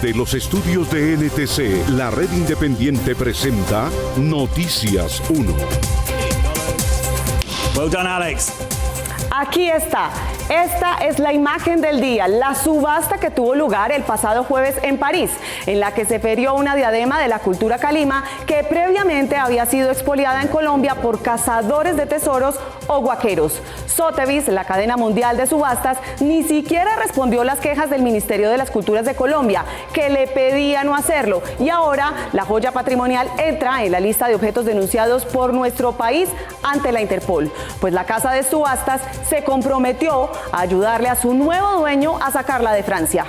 Desde los estudios de NTC, la red independiente presenta Noticias 1. Well done, Alex. Aquí está. Esta es la imagen del día, la subasta que tuvo lugar el pasado jueves en París, en la que se ferió una diadema de la cultura calima que previamente había sido expoliada en Colombia por cazadores de tesoros o guaqueros. Sotheby's, la cadena mundial de subastas, ni siquiera respondió las quejas del Ministerio de las Culturas de Colombia, que le pedía no hacerlo. Y ahora la joya patrimonial entra en la lista de objetos denunciados por nuestro país ante la Interpol, pues la casa de subastas se comprometió a ayudarle a su nuevo dueño a sacarla de Francia.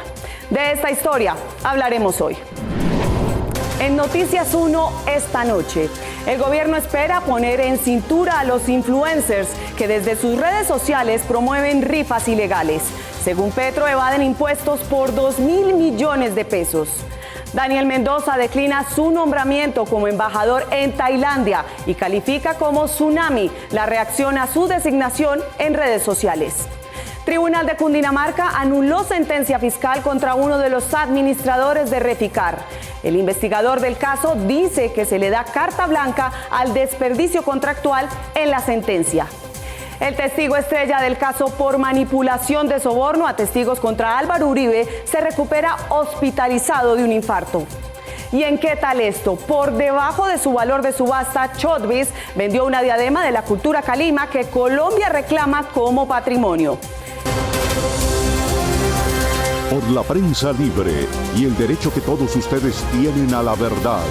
De esta historia hablaremos hoy. En Noticias 1 esta noche, el gobierno espera poner en cintura a los influencers que desde sus redes sociales promueven rifas ilegales. Según Petro, evaden impuestos por 2.000 millones de pesos. Daniel Mendoza declina su nombramiento como embajador en Tailandia y califica como tsunami la reacción a su designación en redes sociales. Tribunal de Cundinamarca anuló sentencia fiscal contra uno de los administradores de Reficar. El investigador del caso dice que se le da carta blanca al desperdicio contractual en la sentencia. El testigo estrella del caso por manipulación de soborno a testigos contra Álvaro Uribe se recupera hospitalizado de un infarto. ¿Y en qué tal esto? Por debajo de su valor de subasta, Sotheby's vendió una diadema de la cultura calima que Colombia reclama como patrimonio. Por la prensa libre y el derecho que todos ustedes tienen a la verdad.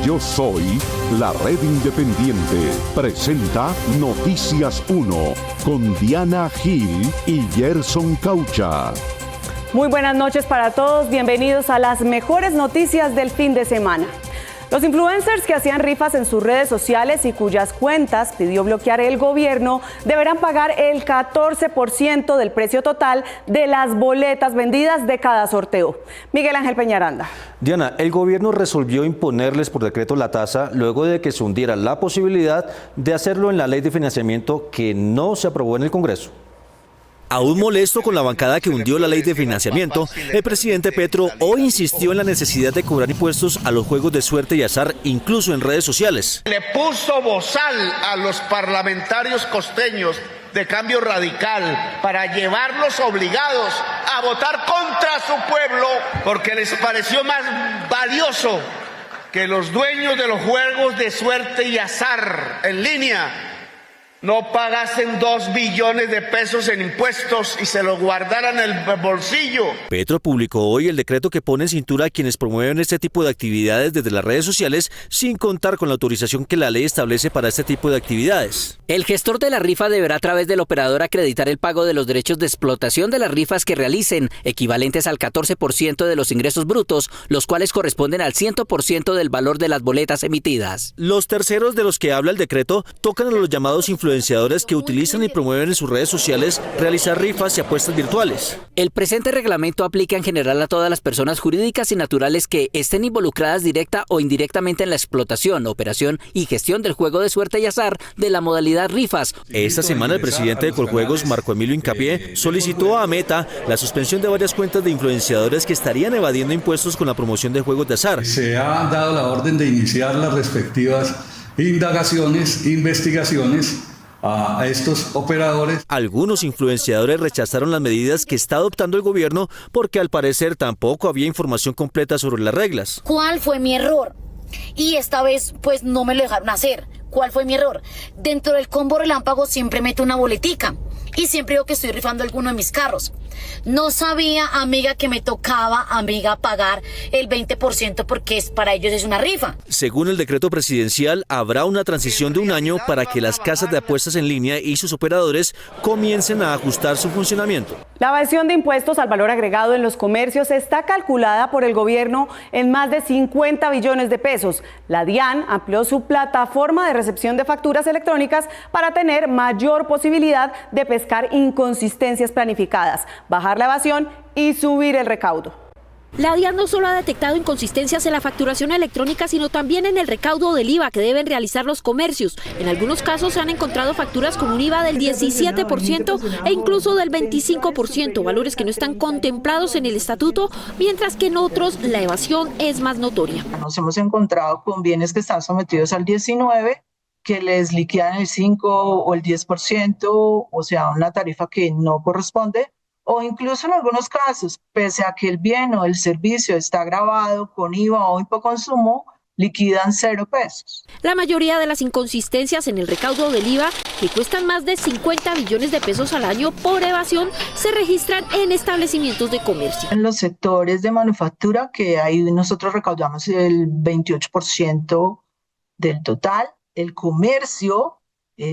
Yo soy la red independiente. Presenta Noticias 1 con Diana Gil y Gerson Caucha. Muy buenas noches para todos. Bienvenidos a las mejores noticias del fin de semana. Los influencers que hacían rifas en sus redes sociales y cuyas cuentas pidió bloquear el gobierno deberán pagar el 14% del precio total de las boletas vendidas de cada sorteo. Miguel Ángel Peñaranda. Diana, el gobierno resolvió imponerles por decreto la tasa luego de que se hundiera la posibilidad de hacerlo en la ley de financiamiento que no se aprobó en el Congreso. Aún molesto con la bancada que hundió la ley de financiamiento, el presidente Petro hoy insistió en la necesidad de cobrar impuestos a los juegos de suerte y azar, incluso en redes sociales. Le puso bozal a los parlamentarios costeños de Cambio Radical para llevarlos obligados a votar contra su pueblo porque les pareció más valioso que los dueños de los juegos de suerte y azar en línea no pagasen 2 billones de pesos en impuestos y se lo guardaran en el bolsillo. Petro publicó hoy el decreto que pone en cintura a quienes promueven este tipo de actividades desde las redes sociales sin contar con la autorización que la ley establece para este tipo de actividades. El gestor de la rifa deberá a través del operador acreditar el pago de los derechos de explotación de las rifas que realicen, equivalentes al 14% de los ingresos brutos, los cuales corresponden al 100% del valor de las boletas emitidas. Los terceros de los que habla el decreto tocan a los llamados influencers que utilizan y promueven en sus redes sociales realizar rifas y apuestas virtuales. El presente reglamento aplica en general a todas las personas jurídicas y naturales que estén involucradas directa o indirectamente en la explotación, operación y gestión del juego de suerte y azar de la modalidad rifas. Esta semana el presidente de Coljuegos, Marco Emilio Hincapié, solicitó a Meta la suspensión de varias cuentas de influenciadores que estarían evadiendo impuestos con la promoción de juegos de azar. Se ha dado la orden de iniciar las respectivas indagaciones, investigaciones a estos operadores. Algunos influenciadores rechazaron las medidas que está adoptando el gobierno porque al parecer tampoco había información completa sobre las reglas. ¿Cuál fue mi error? Y esta vez pues no me lo dejaron hacer. ¿Cuál fue mi error? Dentro del combo relámpago siempre meto una boletica y siempre digo que estoy rifando alguno de mis carros. No sabía, amiga, que me tocaba, amiga, pagar el 20% porque para ellos es una rifa. Según el decreto presidencial, habrá una transición de un año para que las casas de apuestas en línea y sus operadores comiencen a ajustar su funcionamiento. La evasión de impuestos al valor agregado en los comercios está calculada por el gobierno en más de 50 billones de pesos. La DIAN amplió su plataforma de recepción de facturas electrónicas para tener mayor posibilidad de pescar inconsistencias planificadas, bajar la evasión y subir el recaudo. La DIAN no solo ha detectado inconsistencias en la facturación electrónica, sino también en el recaudo del IVA que deben realizar los comercios. En algunos casos se han encontrado facturas con un IVA del 17% e incluso del 25%, valores que no están contemplados en el estatuto, mientras que en otros la evasión es más notoria. Nos hemos encontrado con bienes que están sometidos al 19%, que les liquidan el 5 o el 10%, o sea, una tarifa que no corresponde. O incluso en algunos casos, pese a que el bien o el servicio está grabado con IVA o hipoconsumo, liquidan 0 pesos. La mayoría de las inconsistencias en el recaudo del IVA, que cuestan más de 50 billones de pesos al año por evasión, se registran en establecimientos de comercio. En los sectores de manufactura, que ahí nosotros recaudamos el 28% del total, el comercio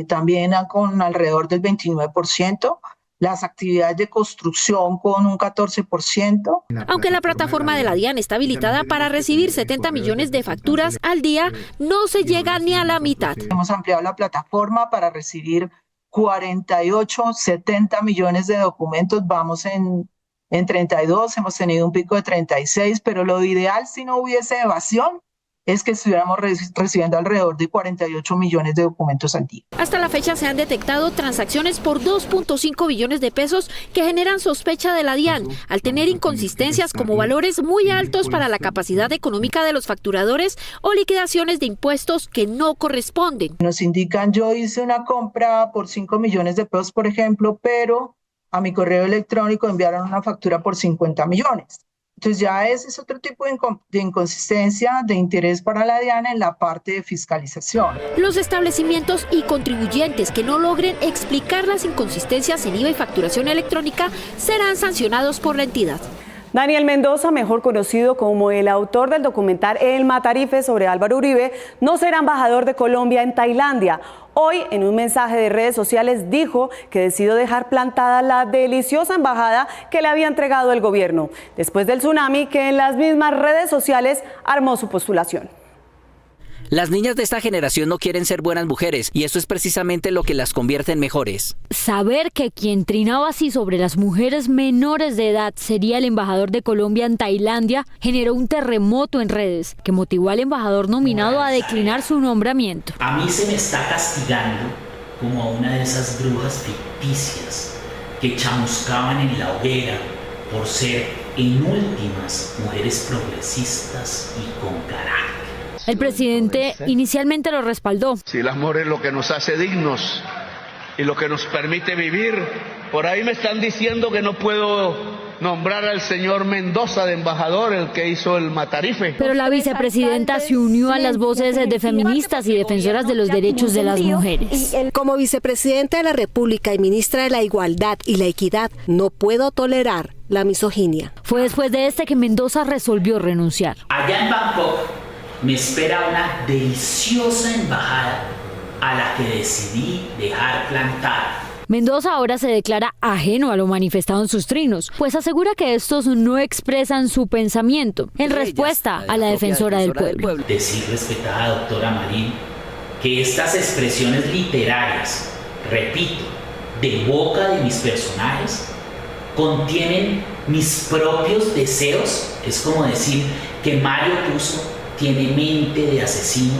también con alrededor del 29%, las actividades de construcción con un 14%. Aunque la plataforma de la DIAN está habilitada para recibir 70 millones de facturas al día, no se llega ni a la mitad. Hemos ampliado la plataforma para recibir 48, 70 millones de documentos, vamos en 32, hemos tenido un pico de 36, pero lo ideal si no hubiese evasión es que estuviéramos recibiendo alrededor de 48 millones de documentos al día. Hasta la fecha se han detectado transacciones por 2.5 billones de pesos que generan sospecha de la DIAN, al tener inconsistencias como valores muy altos para la capacidad económica de los facturadores o liquidaciones de impuestos que no corresponden. Nos indican, yo hice una compra por 5 millones de pesos, por ejemplo, pero a mi correo electrónico enviaron una factura por 50 millones. Entonces ya ese es otro tipo de inconsistencia de interés para la DIAN en la parte de fiscalización. Los establecimientos y contribuyentes que no logren explicar las inconsistencias en IVA y facturación electrónica serán sancionados por la entidad. Daniel Mendoza, mejor conocido como el autor del documental El Matarife sobre Álvaro Uribe, no será embajador de Colombia en Tailandia. Hoy, en un mensaje de redes sociales, dijo que decidió dejar plantada la deliciosa embajada que le había entregado el gobierno, después del tsunami que en las mismas redes sociales armó su postulación. Las niñas de esta generación no quieren ser buenas mujeres y eso es precisamente lo que las convierte en mejores. Saber que quien trinaba así sobre las mujeres menores de edad sería el embajador de Colombia en Tailandia generó un terremoto en redes que motivó al embajador nominado a declinar su nombramiento. A mí se me está castigando como a una de esas brujas ficticias que chamuscaban en la hoguera por ser, en últimas, mujeres progresistas y con carácter. El presidente inicialmente lo respaldó. Si el amor es lo que nos hace dignos y lo que nos permite vivir, por ahí me están diciendo que no puedo nombrar al señor Mendoza de embajador, el que hizo el Matarife. Pero la vicepresidenta se unió a las voces de feministas y defensoras de los derechos de las mujeres. Como vicepresidenta de la República y ministra de la Igualdad y la Equidad, no puedo tolerar la misoginia. Fue después de que Mendoza resolvió renunciar. Allá en Bangkok me espera una deliciosa embajada a la que decidí dejar plantada. Mendoza ahora se declara ajeno a lo manifestado en sus trinos, pues asegura que estos no expresan su pensamiento, en respuesta a la defensora del pueblo. Decir, respetada doctora Marín, que estas expresiones literarias, repito, de boca de mis personajes, contienen mis propios deseos. Es como decir que Mario Puzo tiene mente de asesino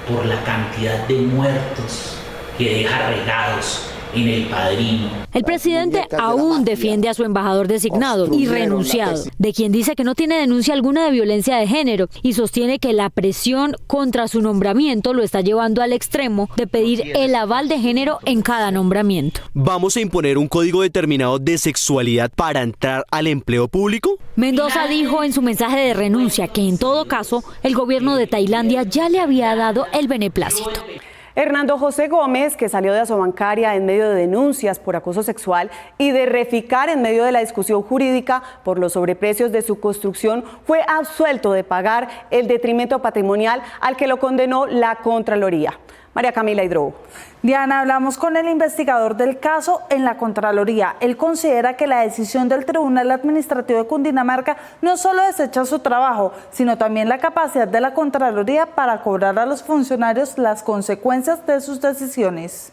por la cantidad de muertos que deja regados en El Padrino. El presidente aún defiende a su embajador designado y renunciado, de quien dice que no tiene denuncia alguna de violencia de género y sostiene que la presión contra su nombramiento lo está llevando al extremo de pedir el aval de género en cada nombramiento. ¿Vamos a imponer un código determinado de sexualidad para entrar al empleo público? Mendoza dijo en su mensaje de renuncia que en todo caso el gobierno de Tailandia ya le había dado el beneplácito. Hernando José Gómez, que salió de Asobancaria en medio de denuncias por acoso sexual y de Reficar en medio de la discusión jurídica por los sobreprecios de su construcción, fue absuelto de pagar el detrimento patrimonial al que lo condenó la Contraloría. María Camila Hidrobo. Diana, hablamos con el investigador del caso en la Contraloría. Él considera que la decisión del Tribunal Administrativo de Cundinamarca no solo desecha su trabajo, sino también la capacidad de la Contraloría para cobrar a los funcionarios las consecuencias de sus decisiones.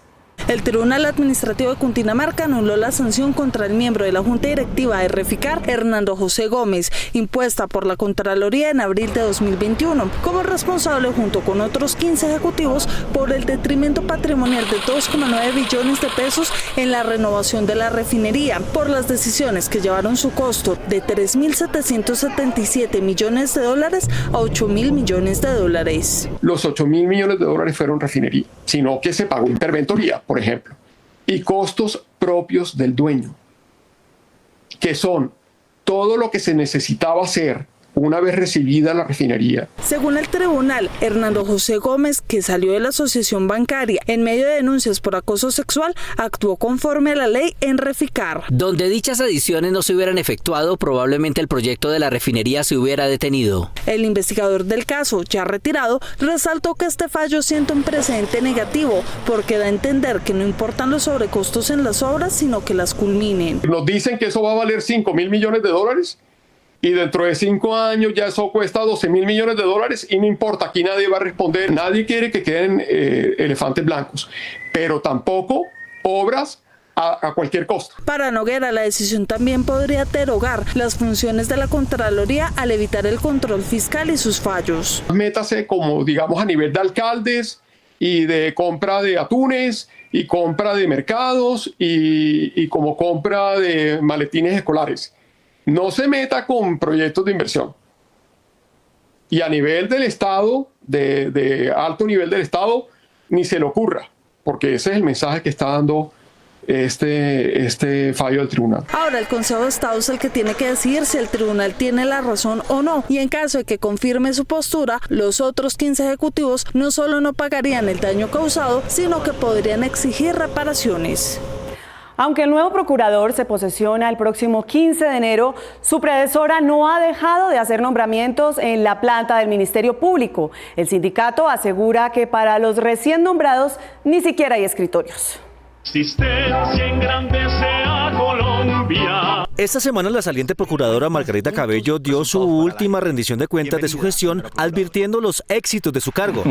El Tribunal Administrativo de Cundinamarca anuló la sanción contra el miembro de la Junta Directiva de Reficar, Hernando José Gómez, impuesta por la Contraloría en abril de 2021, como responsable junto con otros 15 ejecutivos por el detrimento patrimonial de 2,9 billones de pesos en la renovación de la refinería, por las decisiones que llevaron su costo de 3.777 millones de dólares a 8.000 millones de dólares. Los 8.000 millones de dólares fueron refinería, sino que se pagó interventoría, por ejemplo, y costos propios del dueño, que son todo lo que se necesitaba hacer una vez recibida la refinería. Según el tribunal, Hernando José Gómez, que salió de la asociación bancaria en medio de denuncias por acoso sexual, actuó conforme a la ley en Reficar. Donde dichas adiciones no se hubieran efectuado, probablemente el proyecto de la refinería se hubiera detenido. El investigador del caso, ya retirado, resaltó que este fallo sienta un precedente negativo, porque da a entender que no importan los sobrecostos en las obras, sino que las culminen. Nos dicen que eso va a valer 5.000 millones de dólares. Y dentro de 5 años ya eso cuesta 12.000 millones de dólares y no importa, aquí nadie va a responder. Nadie quiere que queden elefantes blancos, pero tampoco obras a cualquier costo. Para Noguera, la decisión también podría derogar las funciones de la Contraloría al evitar el control fiscal y sus fallos. Métase como, digamos, a nivel de alcaldes y de compra de atunes y compra de mercados y como compra de maletines escolares. No se meta con proyectos de inversión. Y a nivel del Estado, de alto nivel del Estado, ni se le ocurra, porque ese es el mensaje que está dando este fallo del tribunal. Ahora el Consejo de Estado es el que tiene que decidir si el tribunal tiene la razón o no, y en caso de que confirme su postura, los otros 15 ejecutivos no solo no pagarían el daño causado, sino que podrían exigir reparaciones. Aunque el nuevo procurador se posesiona el próximo 15 de enero, su predecesora no ha dejado de hacer nombramientos en la planta del Ministerio Público. El sindicato asegura que para los recién nombrados ni siquiera hay escritorios. Existencia engrandece a Colombia. Esta semana la saliente procuradora Margarita Cabello dio su última rendición de cuentas de su gestión, advirtiendo los éxitos de su cargo.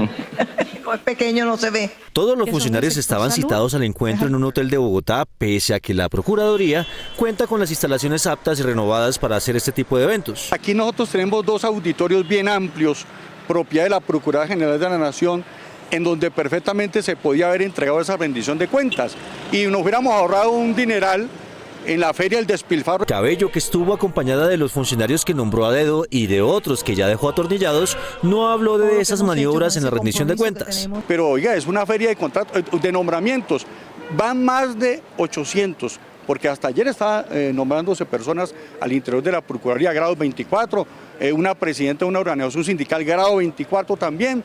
Es pequeño, no se ve. Todos los funcionarios estaban citados al encuentro en un hotel de Bogotá, pese a que la Procuraduría cuenta con las instalaciones aptas y renovadas para hacer este tipo de eventos. Aquí nosotros tenemos 2 auditorios bien amplios, propiedad de la Procuraduría General de la Nación, en donde perfectamente se podía haber entregado esa rendición de cuentas y nos hubiéramos ahorrado un dineral en la feria del despilfarro. Cabello, que estuvo acompañada de los funcionarios que nombró a dedo y de otros que ya dejó atornillados, no habló de esas maniobras en la rendición de cuentas. Pero oiga, es una feria de contratos, de nombramientos, van más de 800, porque hasta ayer estaba nombrándose personas al interior de la Procuraduría, grado 24, una presidenta de una organización sindical, grado 24 también,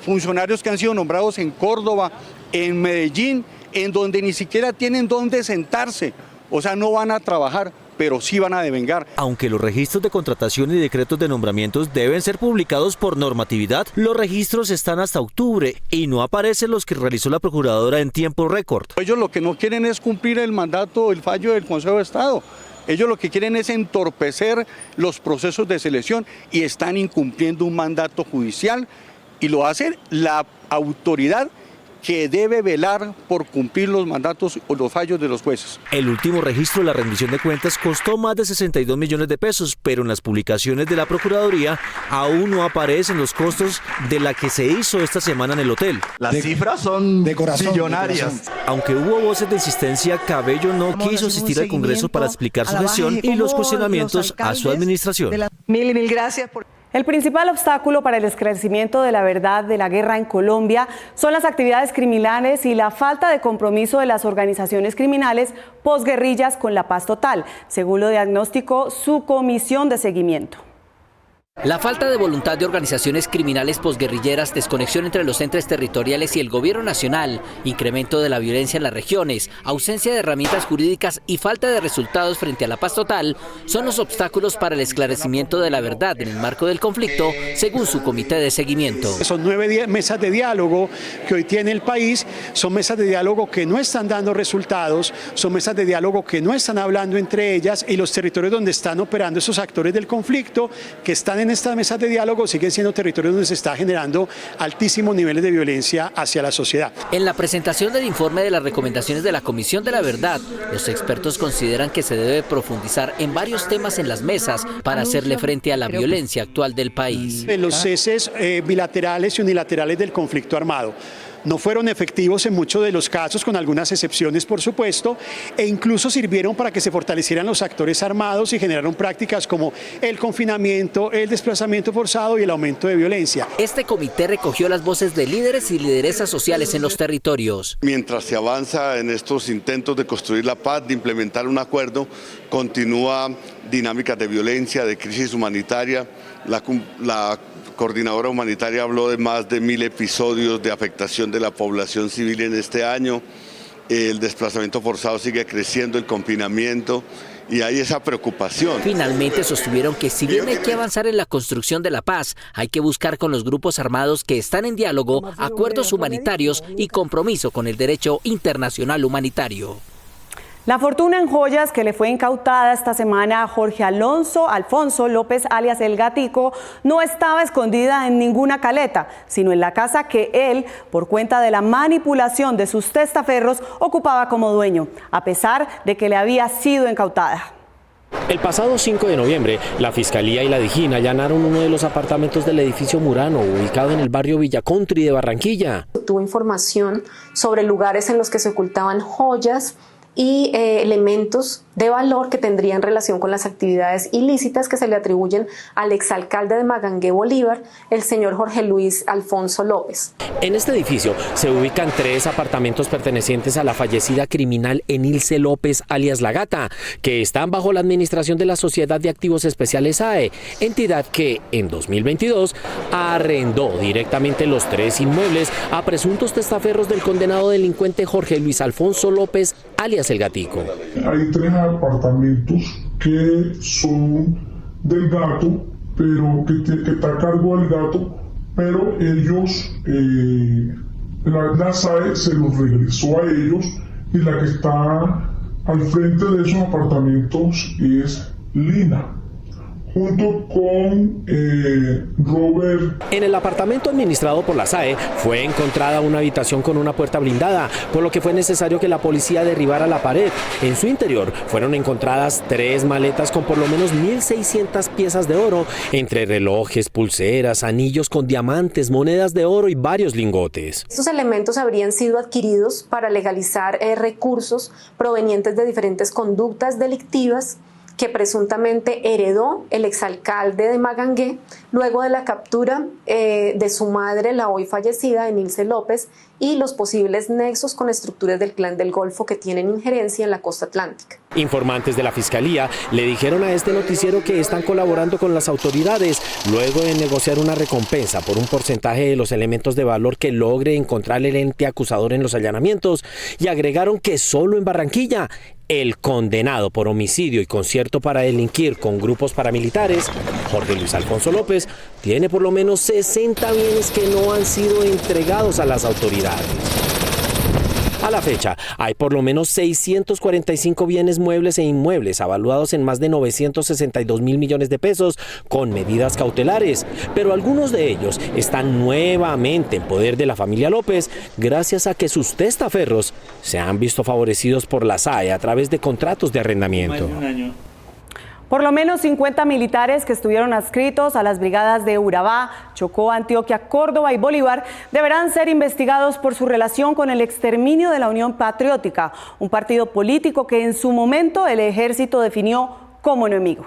funcionarios que han sido nombrados en Córdoba, en Medellín, en donde ni siquiera tienen dónde sentarse, o sea, no van a trabajar, pero sí van a devengar. Aunque los registros de contratación y decretos de nombramientos deben ser publicados por normatividad, los registros están hasta octubre y no aparecen los que realizó la procuradora en tiempo récord. Ellos lo que no quieren es cumplir el mandato, el fallo del Consejo de Estado. Ellos lo que quieren es entorpecer los procesos de selección y están incumpliendo un mandato judicial y lo hace la autoridad que debe velar por cumplir los mandatos o los fallos de los jueces. El último registro de la rendición de cuentas costó más de 62 millones de pesos, pero en las publicaciones de la Procuraduría aún no aparecen los costos de la que se hizo esta semana en el hotel. Las cifras son millonarias. Aunque hubo voces de insistencia, Cabello no quiso asistir al Congreso para explicar su gestión y los cuestionamientos a su administración. Mil gracias por... El principal obstáculo para el esclarecimiento de la verdad de la guerra en Colombia son las actividades criminales y la falta de compromiso de las organizaciones criminales posguerrillas con la paz total, según lo diagnosticó su comisión de seguimiento. La falta de voluntad de organizaciones criminales posguerrilleras, desconexión entre los entes territoriales y el gobierno nacional, incremento de la violencia en las regiones, ausencia de herramientas jurídicas y falta de resultados frente a la paz total son los obstáculos para el esclarecimiento de la verdad en el marco del conflicto, según su comité de seguimiento. Son 9 mesas de diálogo que hoy tiene el país, son mesas de diálogo que no están dando resultados, son mesas de diálogo que no están hablando entre ellas y los territorios donde están operando esos actores del conflicto, que están en estas mesas de diálogo siguen siendo territorios donde se está generando altísimos niveles de violencia hacia la sociedad. En la presentación del informe de las recomendaciones de la Comisión de la Verdad, los expertos consideran que se debe profundizar en varios temas en las mesas para hacerle frente a la violencia actual del país. En los ceses bilaterales y unilaterales del conflicto armado no fueron efectivos en muchos de los casos, con algunas excepciones por supuesto, e incluso sirvieron para que se fortalecieran los actores armados y generaron prácticas como el confinamiento, el desplazamiento forzado y el aumento de violencia. Este comité recogió las voces de líderes y lideresas sociales en los territorios. Mientras se avanza en estos intentos de construir la paz, de implementar un acuerdo, continúa dinámicas de violencia, de crisis humanitaria. La coordinadora humanitaria habló de más de 1000 episodios de afectación de la población civil en este año. El desplazamiento forzado sigue creciendo, el confinamiento, y hay esa preocupación. Finalmente sostuvieron que si bien hay que avanzar en la construcción de la paz, hay que buscar con los grupos armados que están en diálogo acuerdos humanitarios y compromiso con el derecho internacional humanitario. La fortuna en joyas que le fue incautada esta semana a Jorge Alfonso López, alias El Gatico, no estaba escondida en ninguna caleta, sino en la casa que él, por cuenta de la manipulación de sus testaferros, ocupaba como dueño, a pesar de que le había sido incautada. El pasado 5 de noviembre, la Fiscalía y la DIJÍN allanaron uno de los apartamentos del edificio Murano, ubicado en el barrio Villa Country de Barranquilla. Tuvo información sobre lugares en los que se ocultaban joyas y elementos de valor que tendrían relación con las actividades ilícitas que se le atribuyen al exalcalde de Magangué, Bolívar, el señor Jorge Luis Alfonso López. En este edificio se ubican 3 apartamentos pertenecientes a la fallecida criminal Enilce López, alias La Gata, que están bajo la administración de la Sociedad de Activos Especiales SAE, entidad que en 2022 arrendó directamente los 3 inmuebles a presuntos testaferros del condenado delincuente Jorge Luis Alfonso López, alias El Gatico. Hay 3 apartamentos que son del gato, pero que está a cargo del gato, pero ellos, la SAE se los regresó a ellos, y la que está al frente de esos apartamentos es Lina, junto con Robert. En el apartamento administrado por la SAE fue encontrada una habitación con una puerta blindada, por lo que fue necesario que la policía derribara la pared. En su interior fueron encontradas 3 maletas con por lo menos 1.600 piezas de oro, entre relojes, pulseras, anillos con diamantes, monedas de oro y varios lingotes. Estos elementos habrían sido adquiridos para legalizar recursos provenientes de diferentes conductas delictivas que presuntamente heredó el exalcalde de Magangué luego de la captura de su madre, la hoy fallecida Enilce López, y los posibles nexos con estructuras del Clan del Golfo que tienen injerencia en la costa atlántica. Informantes de la Fiscalía le dijeron a este noticiero que están colaborando con las autoridades luego de negociar una recompensa por un porcentaje de los elementos de valor que logre encontrar el ente acusador en los allanamientos, y agregaron que solo en Barranquilla el condenado por homicidio y concierto para delinquir con grupos paramilitares, Jorge Luis Alfonso López, tiene por lo menos 60 bienes que no han sido entregados a las autoridades. A la fecha, hay por lo menos 645 bienes muebles e inmuebles avaluados en más de 962 mil millones de pesos con medidas cautelares, pero algunos de ellos están nuevamente en poder de la familia López gracias a que sus testaferros se han visto favorecidos por la SAE a través de contratos de arrendamiento. Por lo menos 50 militares que estuvieron adscritos a las brigadas de Urabá, Chocó, Antioquia, Córdoba y Bolívar deberán ser investigados por su relación con el exterminio de la Unión Patriótica, un partido político que en su momento el ejército definió como enemigo.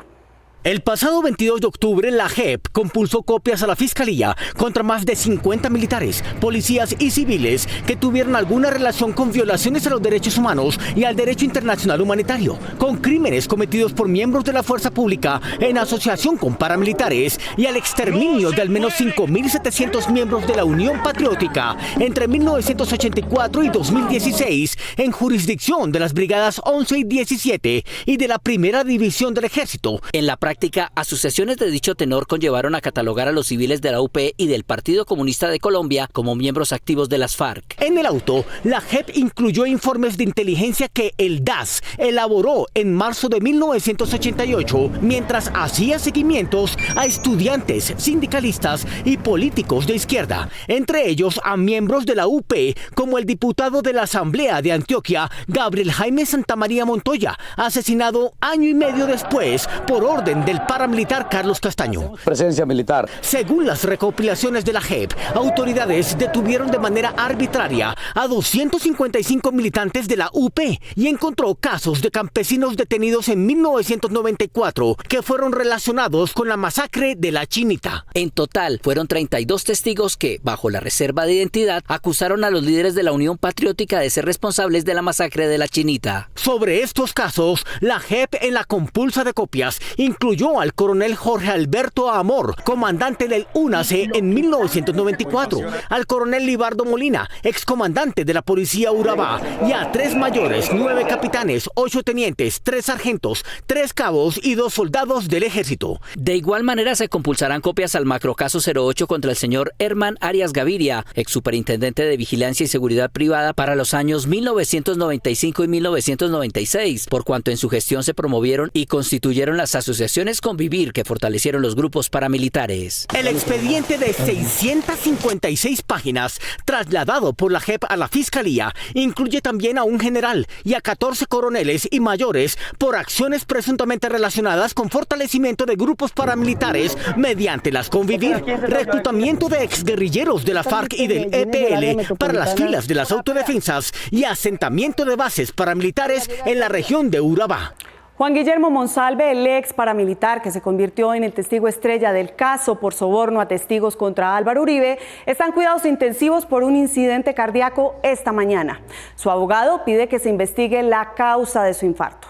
El pasado 22 de octubre, la JEP compulsó copias a la Fiscalía contra más de 50 militares, policías y civiles que tuvieron alguna relación con violaciones a los derechos humanos y al derecho internacional humanitario, con crímenes cometidos por miembros de la fuerza pública en asociación con paramilitares y al exterminio de al menos 5.700 miembros de la Unión Patriótica entre 1984 y 2016 en jurisdicción de las brigadas 11 y 17 y de la Primera División del Ejército. En la práctica práctica, asociaciones de dicho tenor conllevaron a catalogar a los civiles de la UP y del Partido Comunista de Colombia como miembros activos de las FARC. En el auto, la JEP incluyó informes de inteligencia que el DAS elaboró en marzo de 1988 mientras hacía seguimientos a estudiantes, sindicalistas y políticos de izquierda, entre ellos a miembros de la UP como el diputado de la Asamblea de Antioquia, Gabriel Jaime Santamaría Montoya, asesinado año y medio después por orden del paramilitar Carlos Castaño. Presencia militar. Según las recopilaciones de la JEP, autoridades detuvieron de manera arbitraria a 255 militantes de la UP y encontró casos de campesinos detenidos en 1994 que fueron relacionados con la masacre de la Chinita. En total, fueron 32 testigos que, bajo la reserva de identidad, acusaron a los líderes de la Unión Patriótica de ser responsables de la masacre de la Chinita. Sobre estos casos, la JEP en la compulsa de copias incluyó al coronel Jorge Alberto Amor, comandante del UNACE en 1994, al coronel Libardo Molina, excomandante de la policía Urabá, y a 3 mayores, 9 capitanes, 8 tenientes, 3 sargentos, 3 cabos y 2 soldados del ejército. De igual manera se compulsarán copias al macrocaso 08 contra el señor Herman Arias Gaviria, ex superintendente de Vigilancia y Seguridad Privada para los años 1995 y 1996, por cuanto en su gestión se promovieron y constituyeron las asociaciones Convivir que fortalecieron los grupos paramilitares. El expediente de 656 páginas, trasladado por la JEP a la Fiscalía, incluye también a un general y a 14 coroneles y mayores por acciones presuntamente relacionadas con fortalecimiento de grupos paramilitares mediante las Convivir, reclutamiento de exguerrilleros de la FARC y del EPL para las filas de las autodefensas y asentamiento de bases paramilitares en la región de Urabá. Juan Guillermo Monsalve, el ex paramilitar que se convirtió en el testigo estrella del caso por soborno a testigos contra Álvaro Uribe, está en cuidados intensivos por un incidente cardíaco esta mañana. Su abogado pide que se investigue la causa de su infarto.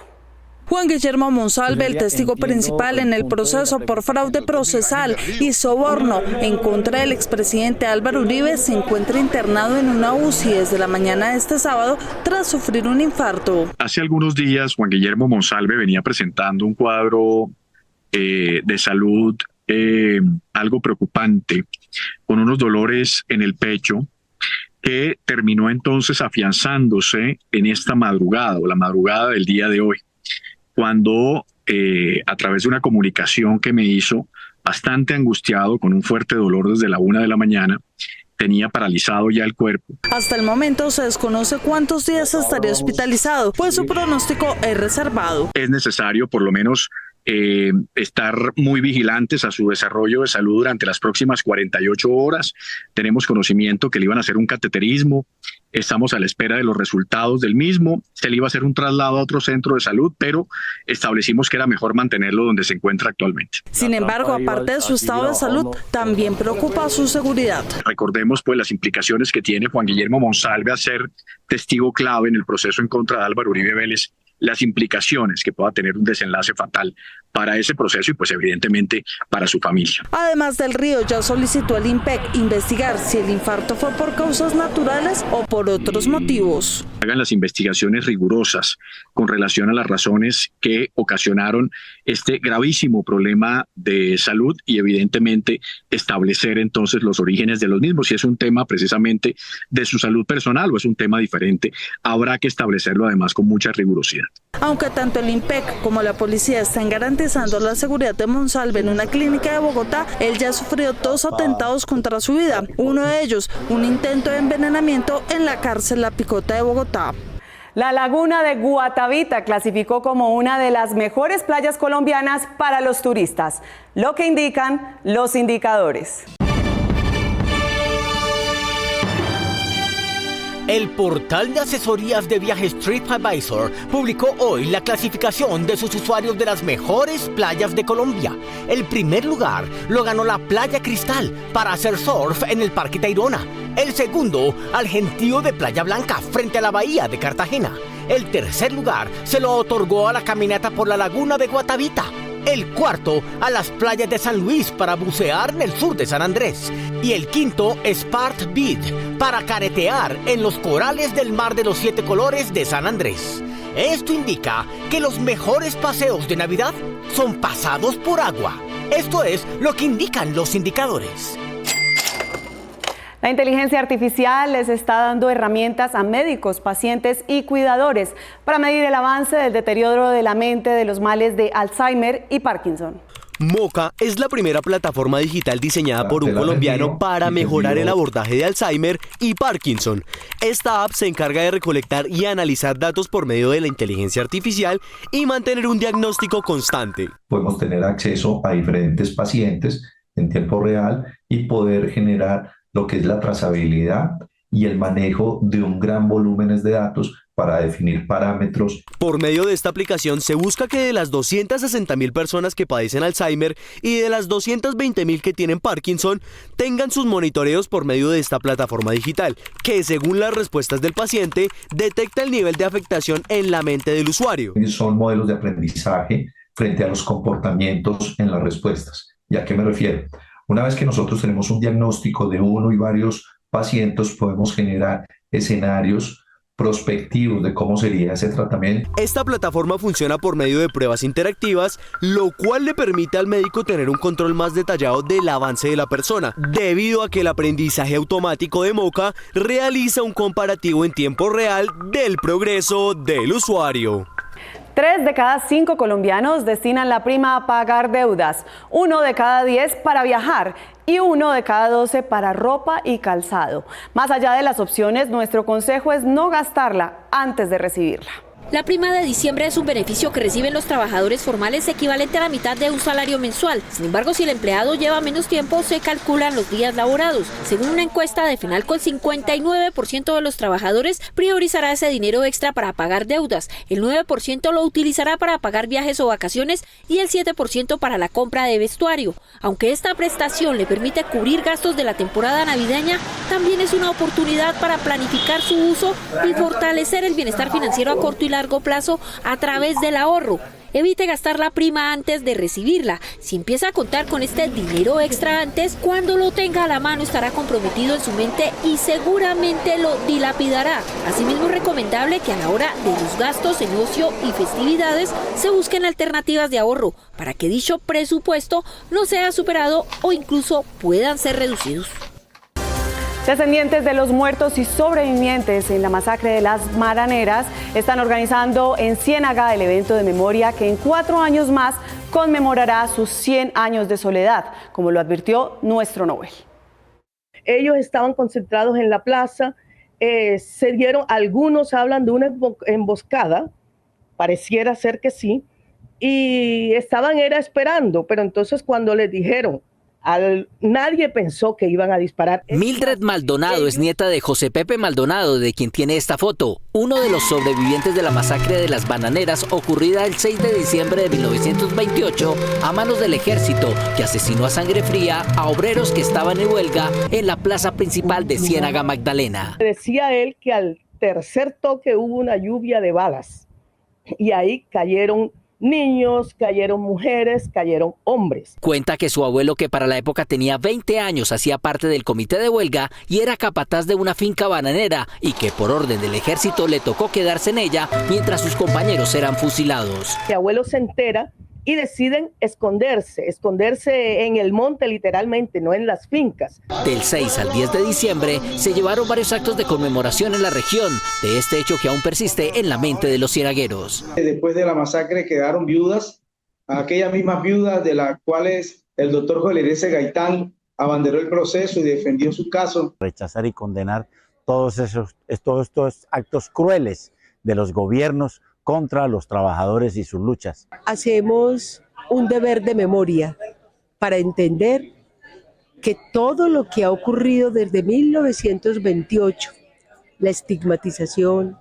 Juan Guillermo Monsalve, el testigo principal en el proceso por fraude procesal y soborno en contra del expresidente Álvaro Uribe, se encuentra internado en una UCI desde la mañana de este sábado tras sufrir un infarto. Hace algunos días, Juan Guillermo Monsalve venía presentando un cuadro de salud algo preocupante, con unos dolores en el pecho, que terminó entonces afianzándose en esta madrugada, o la madrugada del día de hoy, cuando a través de una comunicación que me hizo, bastante angustiado, con un fuerte dolor desde la 1 de la mañana, tenía paralizado ya el cuerpo. Hasta el momento se desconoce cuántos días estaría hospitalizado, pues su pronóstico es reservado. Es necesario por lo menos estar muy vigilantes a su desarrollo de salud durante las próximas 48 horas. Tenemos conocimiento que le iban a hacer un cateterismo, estamos a la espera de los resultados del mismo, se le iba a hacer un traslado a otro centro de salud, pero establecimos que era mejor mantenerlo donde se encuentra actualmente. Sin embargo, aparte de su estado de salud, también preocupa su seguridad. Recordemos pues las implicaciones que tiene Juan Guillermo Monsalve a ser testigo clave en el proceso en contra de Álvaro Uribe Vélez, las implicaciones que pueda tener un desenlace fatal para ese proceso y pues evidentemente para su familia. Además del Río ya solicitó al INPEC investigar si el infarto fue por causas naturales o por otros motivos. Hagan las investigaciones rigurosas con relación a las razones que ocasionaron este gravísimo problema de salud y evidentemente establecer entonces los orígenes de los mismos. Si es un tema precisamente de su salud personal o es un tema diferente, habrá que establecerlo además con mucha rigurosidad. Aunque tanto el INPEC como la policía están garantizando la seguridad de Monsalve en una clínica de Bogotá, él ya sufrió 2 atentados contra su vida. Uno de ellos, un intento de envenenamiento en la cárcel La Picota de Bogotá. La laguna de Guatavita clasificó como una de las mejores playas colombianas para los turistas, lo que indican los indicadores. El portal de asesorías de viajes TripAdvisor publicó hoy la clasificación de sus usuarios de las mejores playas de Colombia. El primer lugar lo ganó la Playa Cristal para hacer surf en el Parque Tayrona. El segundo al gentío de Playa Blanca frente a la bahía de Cartagena. El tercer lugar se lo otorgó a la caminata por la laguna de Guatavita. El cuarto a las playas de San Luis para bucear en el sur de San Andrés. Y el quinto, Spart Beach, para caretear en los corales del Mar de los 7 Colores de San Andrés. Esto indica que los mejores paseos de Navidad son pasados por agua. Esto es lo que indican los indicadores. La inteligencia artificial les está dando herramientas a médicos, pacientes y cuidadores para medir el avance del deterioro de la mente de los males de Alzheimer y Parkinson. Moca es la primera plataforma digital diseñada por un colombiano para mejorar el abordaje de Alzheimer y Parkinson. Esta app se encarga de recolectar y analizar datos por medio de la inteligencia artificial y mantener un diagnóstico constante. Podemos tener acceso a diferentes pacientes en tiempo real y poder generar lo que es la trazabilidad y el manejo de un gran volumen de datos para definir parámetros. Por medio de esta aplicación se busca que de las 260.000 personas que padecen Alzheimer y de las 220.000 que tienen Parkinson, tengan sus monitoreos por medio de esta plataforma digital, que según las respuestas del paciente, detecta el nivel de afectación en la mente del usuario. Son modelos de aprendizaje frente a los comportamientos en las respuestas. ¿Y a qué me refiero? Una vez que nosotros tenemos un diagnóstico de uno y varios pacientes, podemos generar escenarios prospectivos de cómo sería ese tratamiento. Esta plataforma funciona por medio de pruebas interactivas, lo cual le permite al médico tener un control más detallado del avance de la persona, debido a que el aprendizaje automático de Moca realiza un comparativo en tiempo real del progreso del usuario. 3 de cada 5 colombianos destinan la prima a pagar deudas, 1 de cada 10 para viajar y 1 de cada 12 para ropa y calzado. Más allá de las opciones, nuestro consejo es no gastarla antes de recibirla. La prima de diciembre es un beneficio que reciben los trabajadores formales equivalente a la mitad de un salario mensual. Sin embargo, si el empleado lleva menos tiempo, se calculan los días laborados. Según una encuesta de Fenalco, el 59% de los trabajadores priorizará ese dinero extra para pagar deudas, el 9% lo utilizará para pagar viajes o vacaciones y el 7% para la compra de vestuario. Aunque esta prestación le permite cubrir gastos de la temporada navideña, también es una oportunidad para planificar su uso y fortalecer el bienestar financiero a corto y largo plazo a través del ahorro. Evite gastar la prima antes de recibirla. Si empieza a contar con este dinero extra antes, cuando lo tenga a la mano estará comprometido en su mente y seguramente lo dilapidará. Asimismo, es recomendable que a la hora de los gastos en ocio y festividades se busquen alternativas de ahorro para que dicho presupuesto no sea superado o incluso puedan ser reducidos. Descendientes de los muertos y sobrevivientes en la masacre de las Bananeras están organizando en Ciénaga el evento de memoria que en 4 años más conmemorará sus 100 años de soledad, como lo advirtió nuestro Nobel. Ellos estaban concentrados en la plaza, se dieron, algunos hablan de una emboscada, pareciera ser que sí, y estaban esperando, pero entonces cuando les dijeron, nadie pensó que iban a disparar. Mildred Maldonado es nieta de José Pepe Maldonado, de quien tiene esta foto, uno de los sobrevivientes de la masacre de las Bananeras ocurrida el 6 de diciembre de 1928 a manos del ejército, que asesinó a sangre fría a obreros que estaban en huelga en la plaza principal de Ciénaga Magdalena. Decía él que al tercer toque hubo una lluvia de balas y ahí cayeron niños, cayeron mujeres, cayeron hombres. Cuenta que su abuelo, que para la época tenía 20 años, hacía parte del comité de huelga y era capataz de una finca bananera y que por orden del ejército le tocó quedarse en ella mientras sus compañeros eran fusilados. Mi abuelo se entera y deciden esconderse en el monte literalmente, no en las fincas. Del 6 al 10 de diciembre se llevaron varios actos de conmemoración en la región de este hecho que aún persiste en la mente de los cienagueros. Después de la masacre quedaron viudas, aquellas mismas viudas de las cuales el doctor Jolerese Gaitán abanderó el proceso y defendió su caso. Rechazar y condenar todos estos actos crueles de los gobiernos contra los trabajadores y sus luchas. Hacemos un deber de memoria para entender que todo lo que ha ocurrido desde 1928, la estigmatización,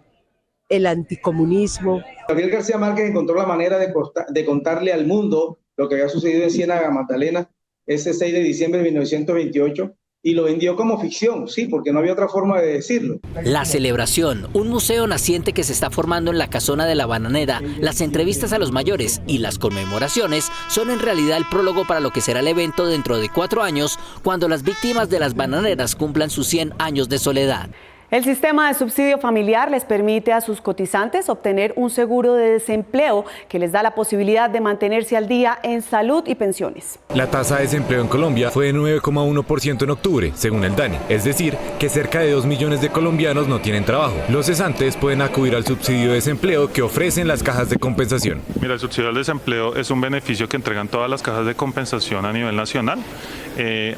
el anticomunismo. Gabriel García Márquez encontró la manera de contarle al mundo lo que había sucedido en Ciénaga Magdalena ese 6 de diciembre de 1928. Y lo vendió como ficción, sí, porque no había otra forma de decirlo. La celebración, un museo naciente que se está formando en la casona de la Bananera, las entrevistas a los mayores y las conmemoraciones son en realidad el prólogo para lo que será el evento dentro de 4 años, cuando las víctimas de las Bananeras cumplan sus 100 años de soledad. El sistema de subsidio familiar les permite a sus cotizantes obtener un seguro de desempleo que les da la posibilidad de mantenerse al día en salud y pensiones. La tasa de desempleo en Colombia fue de 9,1% en octubre, según el DANE. Es decir, que cerca de 2 millones de colombianos no tienen trabajo. Los cesantes pueden acudir al subsidio de desempleo que ofrecen las cajas de compensación. Mira, el subsidio al desempleo es un beneficio que entregan todas las cajas de compensación a nivel nacional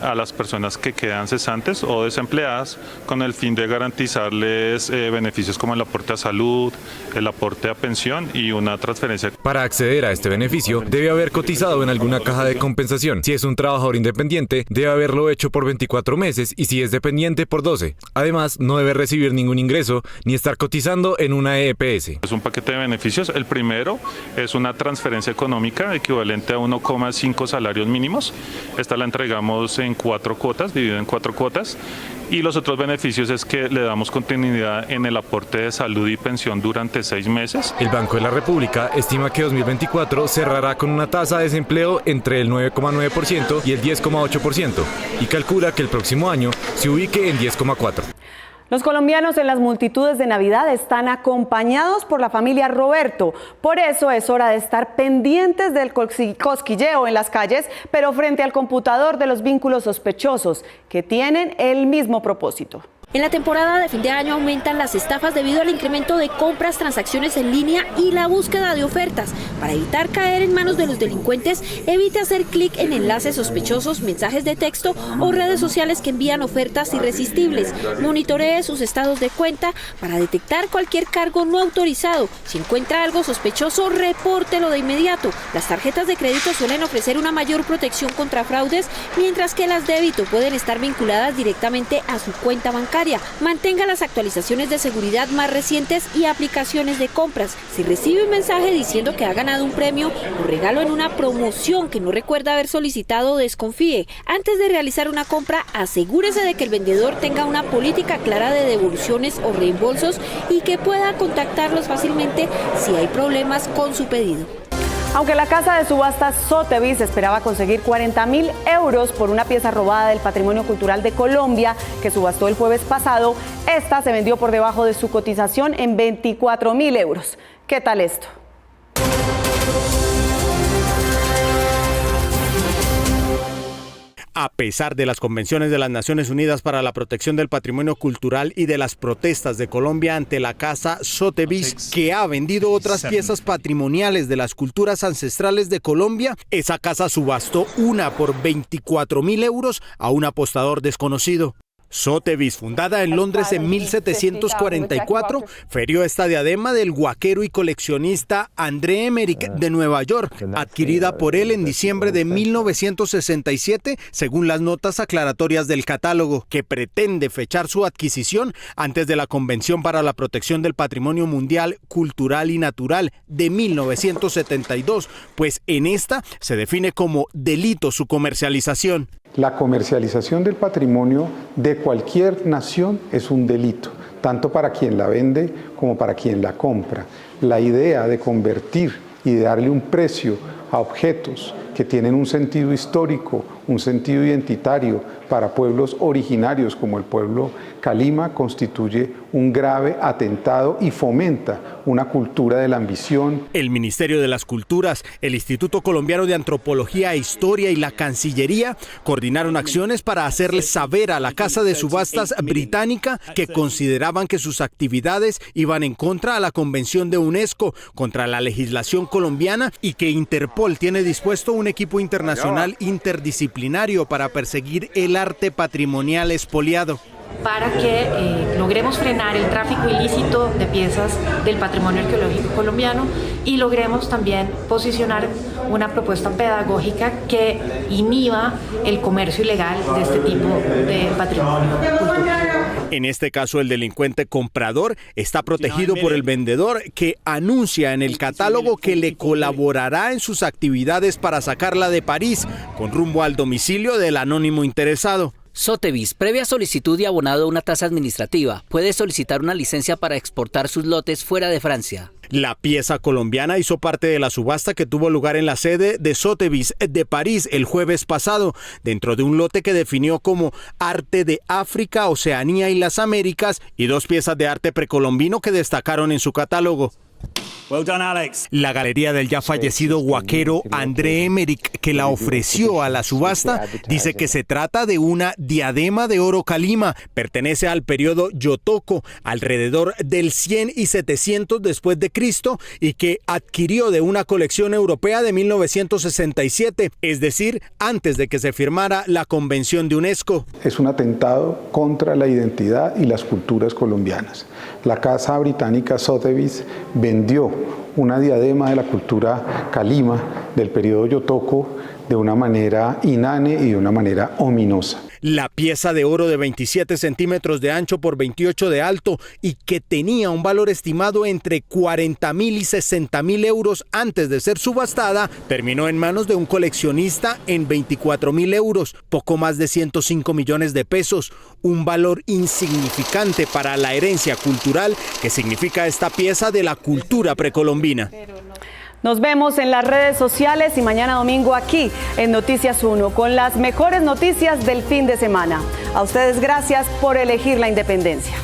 a las personas que quedan cesantes o desempleadas con el fin de garantizarles beneficios como el aporte a salud, el aporte a pensión y una transferencia. Para acceder a este beneficio, debe haber cotizado en alguna caja de compensación. Si es un trabajador independiente, debe haberlo hecho por 24 meses y si es dependiente, por 12. Además, no debe recibir ningún ingreso ni estar cotizando en una EPS. Es un paquete de beneficios. El primero es una transferencia económica equivalente a 1,5 salarios mínimos. Esta la entregamos en 4 cuotas, dividido en 4 cuotas. Y los otros beneficios es que le damos continuidad en el aporte de salud y pensión durante 6 meses. El Banco de la República estima que 2024 cerrará con una tasa de desempleo entre el 9,9% y el 10,8% y calcula que el próximo año se ubique en 10,4%. Los colombianos en las multitudes de Navidad están acompañados por la familia Roberto. Por eso es hora de estar pendientes del cosquilleo en las calles, pero frente al computador de los vínculos sospechosos que tienen el mismo propósito. En la temporada de fin de año aumentan las estafas debido al incremento de compras, transacciones en línea y la búsqueda de ofertas. Para evitar caer en manos de los delincuentes, evite hacer clic en enlaces sospechosos, mensajes de texto o redes sociales que envían ofertas irresistibles. Monitoree sus estados de cuenta para detectar cualquier cargo no autorizado. Si encuentra algo sospechoso, repórtelo de inmediato. Las tarjetas de crédito suelen ofrecer una mayor protección contra fraudes, mientras que las débito pueden estar vinculadas directamente a su cuenta bancaria. Mantenga las actualizaciones de seguridad más recientes y aplicaciones de compras. Si recibe un mensaje diciendo que ha ganado un premio o regalo en una promoción que no recuerda haber solicitado, desconfíe. Antes de realizar una compra, asegúrese de que el vendedor tenga una política clara de devoluciones o reembolsos y que pueda contactarlos fácilmente si hay problemas con su pedido. Aunque la casa de subastas Sotheby's esperaba conseguir 40.000 euros por una pieza robada del Patrimonio Cultural de Colombia que subastó el jueves pasado, esta se vendió por debajo de su cotización en 24.000 euros. ¿Qué tal esto? A pesar de las convenciones de las Naciones Unidas para la protección del patrimonio cultural y de las protestas de Colombia ante la casa Sotheby's, que ha vendido otras piezas patrimoniales de las culturas ancestrales de Colombia, esa casa subastó una por 24.000 euros a un apostador desconocido. Sotheby's, fundada en Londres en 1744, ferió esta diadema del guaquero y coleccionista André Emmerich de Nueva York, adquirida por él en diciembre de 1967, según las notas aclaratorias del catálogo, que pretende fechar su adquisición antes de la Convención para la Protección del Patrimonio Mundial, Cultural y Natural de 1972, pues en esta se define como delito su comercialización. La comercialización del patrimonio de cualquier nación es un delito, tanto para quien la vende como para quien la compra. La idea de convertir y de darle un precio a objetos que tienen un sentido histórico, un sentido identitario para pueblos originarios como el pueblo Calima constituye un grave atentado y fomenta una cultura de la ambición. El Ministerio de las Culturas, el Instituto Colombiano de Antropología e Historia y la Cancillería coordinaron acciones para hacerle saber a la casa de subastas británica que consideraban que sus actividades iban en contra de la Convención de UNESCO contra la legislación colombiana y que Interpol tiene dispuesto un equipo internacional interdisciplinario para perseguir el arte patrimonial expoliado. Para que logremos frenar el tráfico ilícito de piezas del patrimonio arqueológico colombiano y logremos también posicionar una propuesta pedagógica que inhiba el comercio ilegal de este tipo de patrimonio cultural. En este caso, el delincuente comprador está protegido por el vendedor, que anuncia en el catálogo que le colaborará en sus actividades para sacarla de París con rumbo al domicilio del anónimo interesado. Sotheby's, previa solicitud y abonado a una tasa administrativa, puede solicitar una licencia para exportar sus lotes fuera de Francia. La pieza colombiana hizo parte de la subasta que tuvo lugar en la sede de Sotheby's de París el jueves pasado, dentro de un lote que definió como arte de África, Oceanía y las Américas, y 2 piezas de arte precolombino que destacaron en su catálogo. Well done, Alex. La galería del ya fallecido huaquero André Emmerich, que la ofreció a la subasta, dice que se trata de una diadema de oro calima. Pertenece al periodo Yotoko, alrededor del 100 y 700 después de Cristo, y que adquirió de una colección europea de 1967, es decir, antes de que se firmara la Convención de UNESCO. Es un atentado contra la identidad y las culturas colombianas. La casa británica Sotheby's vendió una diadema de la cultura calima del periodo Yotoko de una manera inane y de una manera ominosa. La pieza de oro de 27 centímetros de ancho por 28 de alto y que tenía un valor estimado entre 40.000 y 60.000 euros antes de ser subastada, terminó en manos de un coleccionista en 24.000 euros, poco más de 105 millones de pesos, un valor insignificante para la herencia cultural que significa esta pieza de la cultura precolombina. Nos vemos en las redes sociales y mañana domingo aquí en Noticias 1 con las mejores noticias del fin de semana. A ustedes gracias por elegir la independencia.